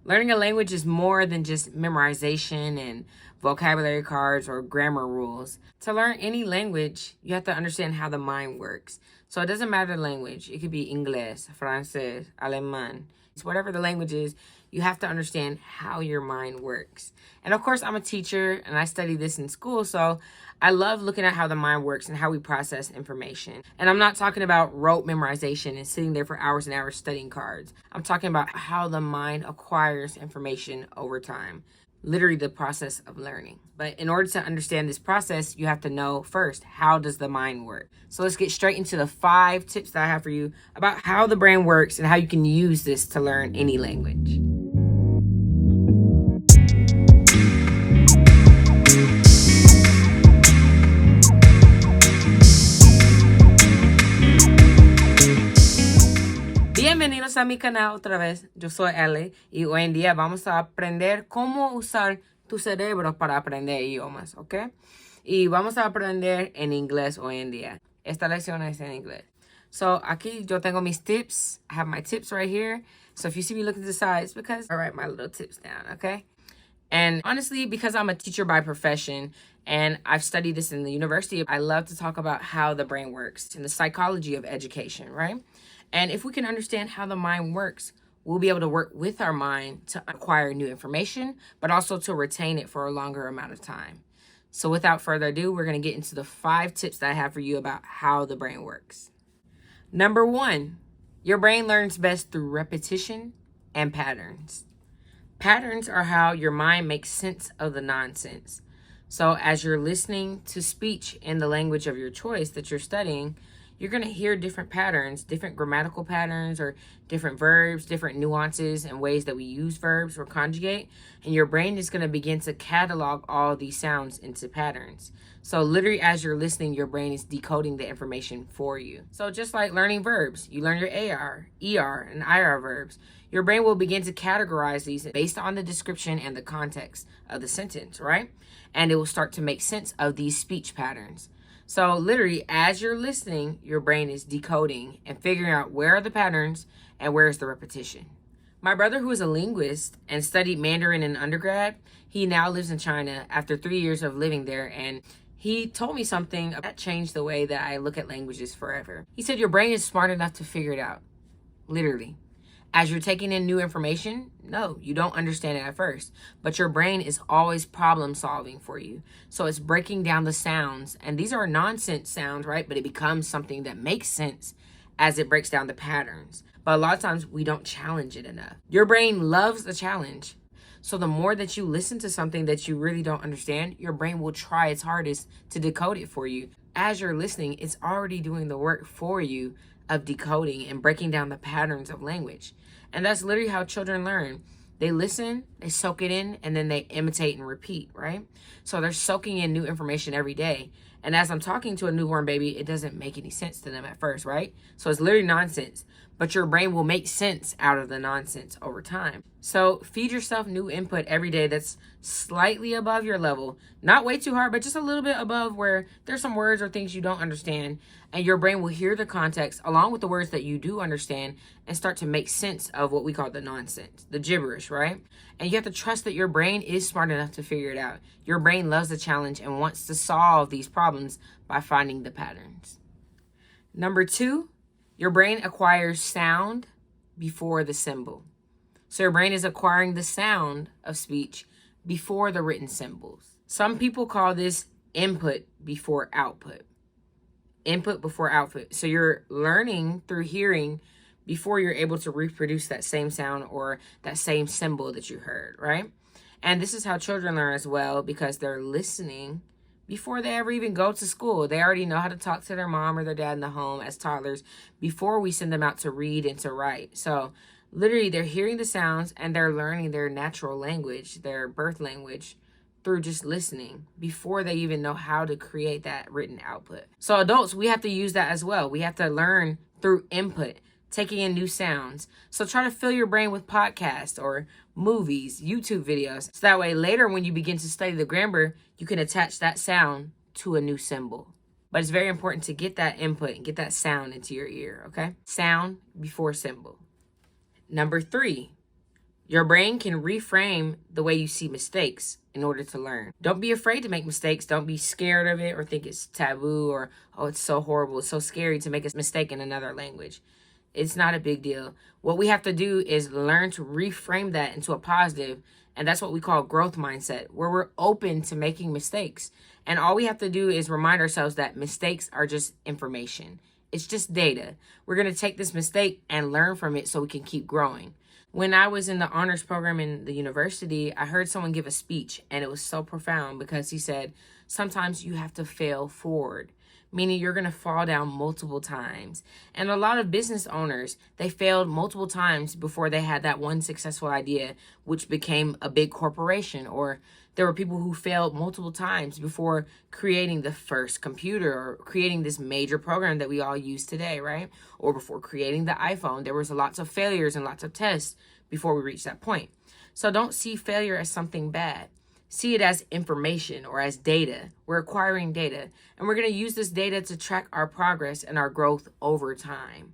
Learning a language is more than just memorization and vocabulary cards or grammar rules. To learn any language, you have to understand how the mind works. So it doesn't matter the language. It could be English, Francés, Alemán. It's whatever the language is, you have to understand how your mind works. And of course, I'm a teacher and I study this in school, so I love looking at how the mind works and how we process information. And I'm not talking about rote memorization and sitting there for hours and hours studying cards. I'm talking about how the mind acquires information over time. Literally the process of learning. But in order to understand this process, you have to know first, how does the mind work? So let's get straight into the 5 tips that I have for you about how the brain works and how you can use this to learn any language. Bienvenidos a mi canal otra vez, yo soy Ellie y hoy en día vamos a aprender cómo usar tu cerebro para aprender idiomas, ¿ok? Y vamos a aprender en inglés hoy en día. Esta lección es en inglés. So, aquí yo tengo mis tips. I have my tips right here. So if you see me looking to the side, it's because I write my little tips down, okay? And honestly, because I'm a teacher by profession and I've studied this in the university, I love to talk about how the brain works and the psychology of education, right? And if we can understand how the mind works, we'll be able to work with our mind to acquire new information, but also to retain it for a longer amount of time. So without further ado, we're going to get into the 5 tips that I have for you about how the brain works. Number 1, your brain learns best through repetition and patterns. Patterns are how your mind makes sense of the nonsense. So as you're listening to speech in the language of your choice that you're studying, you're going to hear different patterns, different grammatical patterns or different verbs, different nuances and ways that we use verbs or conjugate. And your brain is going to begin to catalog all these sounds into patterns. So literally as you're listening, your brain is decoding the information for you. So just like learning verbs, you learn your AR, ER, and IR verbs. Your brain will begin to categorize these based on the description and the context of the sentence, right? And it will start to make sense of these speech patterns. So literally, as you're listening, your brain is decoding and figuring out where are the patterns and where is the repetition. My brother, who is a linguist and studied Mandarin in undergrad, he now lives in China after 3 years of living there, and he told me something that changed the way that I look at languages forever. He said, your brain is smart enough to figure it out, literally. As you're taking in new information, no, you don't understand it at first, but your brain is always problem solving for you. So it's breaking down the sounds, and these are nonsense sounds, right? But it becomes something that makes sense as it breaks down the patterns. But a lot of times we don't challenge it enough. Your brain loves a challenge. So the more that you listen to something that you really don't understand, your brain will try its hardest to decode it for you. As you're listening, it's already doing the work for you of decoding and breaking down the patterns of language. And that's literally how children learn. They listen, they soak it in, and then they imitate and repeat, right? So they're soaking in new information every day. And as I'm talking to a newborn baby, it doesn't make any sense to them at first, right? So it's literally nonsense. But your brain will make sense out of the nonsense over time. So feed yourself new input every day that's slightly above your level. Not way too hard, but just a little bit above where there's some words or things you don't understand. And your brain will hear the context along with the words that you do understand and start to make sense of what we call the nonsense, the gibberish, right? And you have to trust that your brain is smart enough to figure it out. Your brain loves the challenge and wants to solve these problems by finding the patterns. Number 2, your brain acquires sound before the symbol. So your brain is acquiring the sound of speech before the written symbols. Some people call this input before output. Input before output. So you're learning through hearing before you're able to reproduce that same sound or that same symbol that you heard, right? And this is how children learn as well, because they're listening before they ever even go to school. They already know how to talk to their mom or their dad in the home as toddlers before we send them out to read and to write. So literally they're hearing the sounds and they're learning their natural language, their birth language, through just listening before they even know how to create that written output. So adults, we have to use that as well. We have to learn through input, taking in new sounds. So try to fill your brain with podcasts or movies, YouTube videos. So that way later when you begin to study the grammar, you can attach that sound to a new symbol. But it's very important to get that input and get that sound into your ear, okay? Sound before symbol. Number 3, Your brain can reframe the way you see mistakes in order to learn. Don't be afraid to make mistakes. Don't be scared of it or think it's taboo or, oh, it's so horrible. It's so scary to make a mistake in another language. It's not a big deal. What we have to do is learn to reframe that into a positive, and that's what we call growth mindset, where we're open to making mistakes. And all we have to do is remind ourselves that mistakes are just information. It's just data. We're going to take this mistake and learn from it so we can keep growing. When I was in the honors program in the university, I heard someone give a speech, and it was so profound because he said, sometimes you have to fail forward, meaning you're going to fall down multiple times. And a lot of business owners, they failed multiple times before they had that one successful idea, which became a big corporation. Or there were people who failed multiple times before creating the first computer or creating this major program that we all use today, right? Or before creating the iPhone. There was lots of failures and lots of tests before we reached that point. So don't see failure as something bad. See it as information or as data. We're acquiring data, and we're going to use this data to track our progress and our growth over time.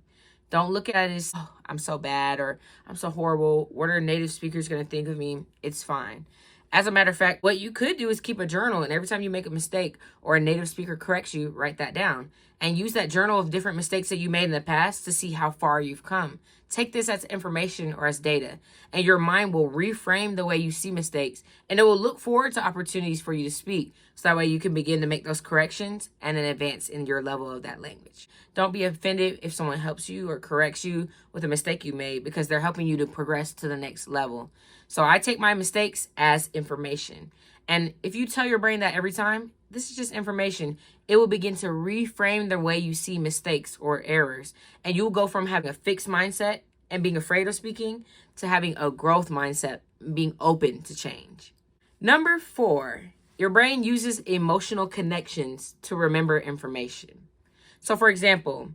Don't look at it as, oh, I'm so bad or I'm so horrible. What are native speakers going to think of me? It's fine. As a matter of fact, what you could do is keep a journal, and every time you make a mistake or a native speaker corrects you, write that down and use that journal of different mistakes that you made in the past to see how far you've come. Take this as information or as data, and your mind will reframe the way you see mistakes, and it will look forward to opportunities for you to speak. So that way you can begin to make those corrections and then advance in your level of that language. Don't be offended if someone helps you or corrects you with a mistake you made, because they're helping you to progress to the next level. So I take my mistakes as information. And if you tell your brain that every time, this is just information, it will begin to reframe the way you see mistakes or errors. And you'll go from having a fixed mindset and being afraid of speaking to having a growth mindset, being open to change. Number 4, your brain uses emotional connections to remember information. So for example,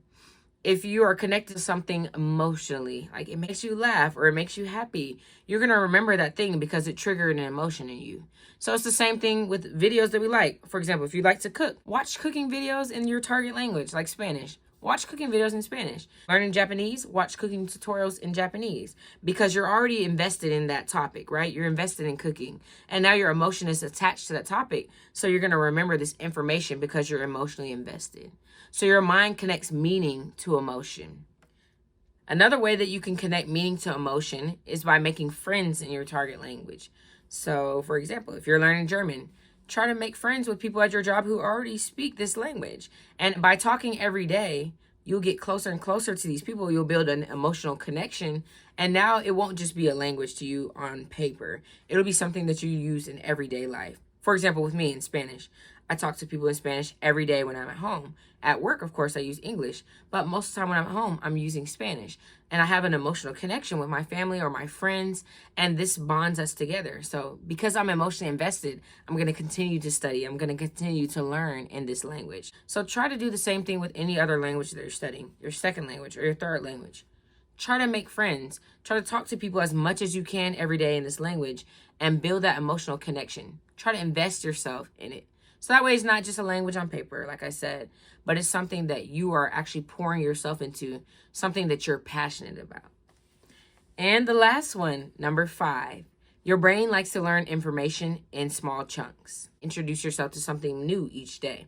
if you are connected to something emotionally, like it makes you laugh or it makes you happy, you're going to remember that thing because it triggered an emotion in you. So it's the same thing with videos that we like. For example, if you like to cook, watch cooking videos in your target language, like Spanish. Watch cooking videos in Spanish. Learning Japanese, watch cooking tutorials in Japanese, because you're already invested in that topic, right? You're invested in cooking, and now your emotion is attached to that topic. So you're going to remember this information because you're emotionally invested. So your mind connects meaning to emotion. Another way that you can connect meaning to emotion is by making friends in your target language. So for example, if you're learning German, try to make friends with people at your job who already speak this language. And by talking every day, you'll get closer and closer to these people. You'll build an emotional connection. And now it won't just be a language to you on paper. It'll be something that you use in everyday life. For example, with me in Spanish, I talk to people in Spanish every day when I'm at home. At work, of course, I use English, but most of the time when I'm at home, I'm using Spanish. And I have an emotional connection with my family or my friends, and this bonds us together. So because I'm emotionally invested, I'm going to continue to study. I'm going to continue to learn in this language. So try to do the same thing with any other language that you're studying, your second language or your third language. Try to make friends. Try to talk to people as much as you can every day in this language and build that emotional connection. Try to invest yourself in it. So that way it's not just a language on paper, like I said, but it's something that you are actually pouring yourself into, something that you're passionate about. And the last one, number 5, your brain likes to learn information in small chunks. Introduce yourself to something new each day.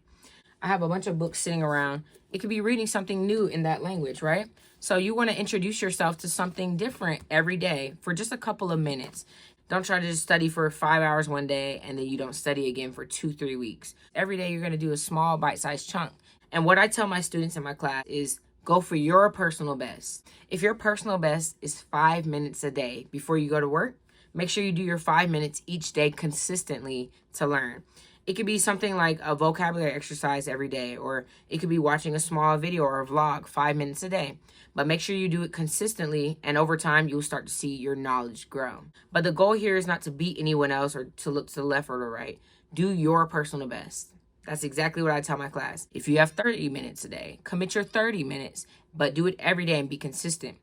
I have a bunch of books sitting around. It could be reading something new in that language, right? So you want to introduce yourself to something different every day for just a couple of minutes. Don't try to just study for 5 hours one day and then you don't study again for 2-3 weeks. Every day you're going to do a small bite-sized chunk. And what I tell my students in my class is go for your personal best. If your personal best is 5 minutes a day before you go to work, make sure you do your 5 minutes each day consistently to learn. It could be something like a vocabulary exercise every day, or it could be watching a small video or a vlog 5 minutes a day. But make sure you do it consistently, and over time, you'll start to see your knowledge grow. But the goal here is not to beat anyone else or to look to the left or the right. Do your personal best. That's exactly what I tell my class. If you have 30 minutes a day, commit your 30 minutes, but do it every day and be consistent.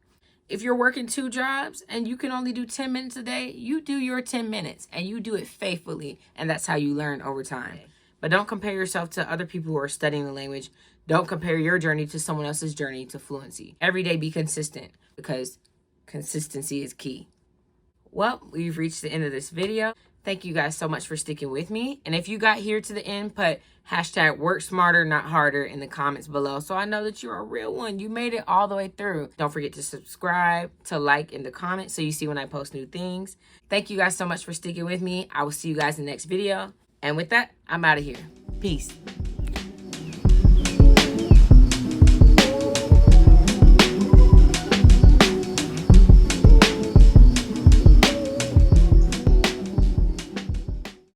If you're working 2 jobs and you can only do 10 minutes a day, you do your 10 minutes and you do it faithfully, and that's how you learn over time. But don't compare yourself to other people who are studying the language. Don't compare your journey to someone else's journey to fluency. Every day be consistent, because consistency is key. Well, we've reached the end of this video. Thank you guys so much for sticking with me. And if you got here to the end, put hashtag work smarter, not harder in the comments below, so I know that you're a real one. You made it all the way through. Don't forget to subscribe, to like in the comments so you see when I post new things. Thank you guys so much for sticking with me. I will see you guys in the next video. And with that, I'm out of here. Peace.